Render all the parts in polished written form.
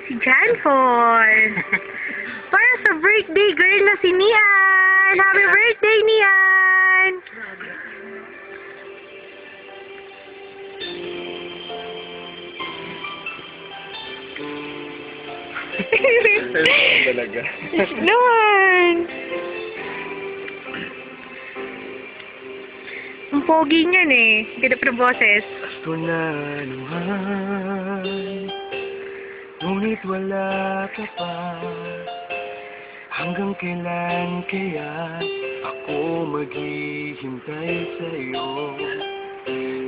Si Janfor. Para sa birthday girl na si Nian. Happy birthday, Nian! Talaga. Naman! Ang pogi niyan eh. Ganda pa ng boses. Gusto na luhan, ngunit wala ka pa. Hanggang kailan kaya ako maghihintay sa'yo?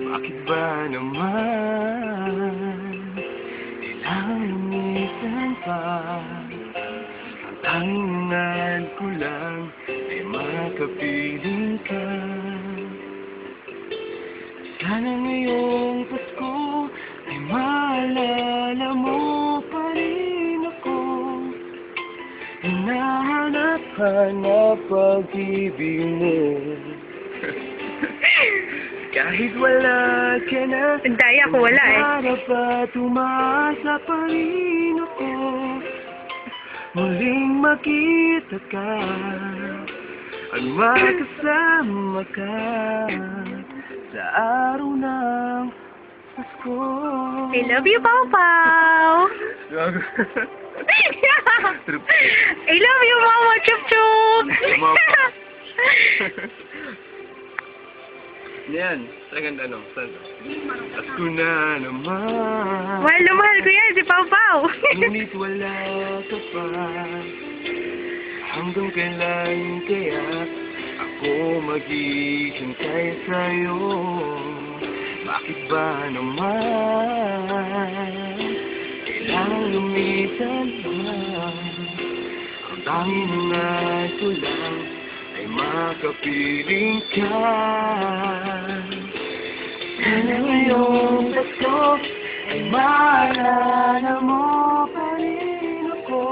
Bakit ba naman kailangan lumisan pa? Ang tanging hangad ko lang ay makapiling ka. Sana ngayong Pasko ay maalala mo pa rin ako. Hinahanap-hanap pag-ibig mo. Kahit wala ka na, Ang daya ko wala eh. para pa tumasa pa rin ako. Muling makita ka at makasama ka sa araw ng Pasko. I love you, Pau Pau! I love you, Mama Chup Chup! Yan, talagang ano, Pasko na naman. Mahal na mahal ko yan, si Pau Pau! Ngunit wala ka pa. Hanggang kailan kaya ako maghihintay sa'yo? Bakit ba naman kailangan lumisan pa? Ang tanging hangad ko lang ay makapiling ka. Sana ngayong Pasko ay maalala mo pa rin ako.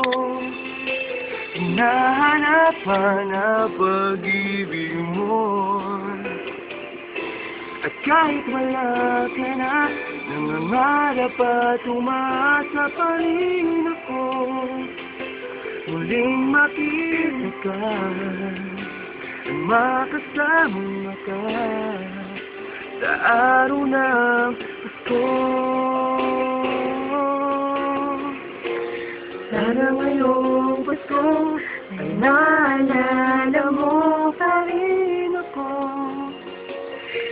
Hinahanap-hanap pag-ibig mo. At kahit wala ka na, nangangarap at umasa pa rin ako. Muling makita ka at makasama ka sa araw ng Pasko. Sana ngayong Pasko ay naalala mo pa rin ako.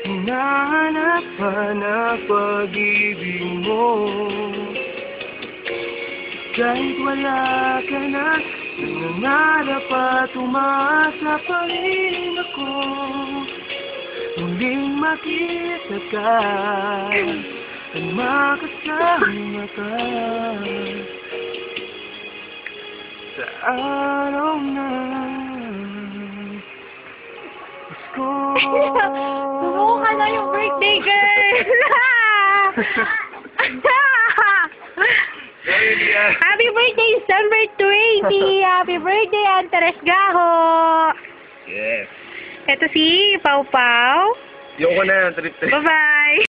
Hinahanap-hanap pag-ibig mo. Kahit wala ka na, nangangarap at umasa pa rin ako. Muling makita ka at makasama ka sa araw ng Pasko. Sumuka na yung birthday girl! Happy birthday, December 20! Happy birthday, Antares Gaho! Yes. Ito si Pau Pau. Yung ko na, trip-trip. Bye-bye!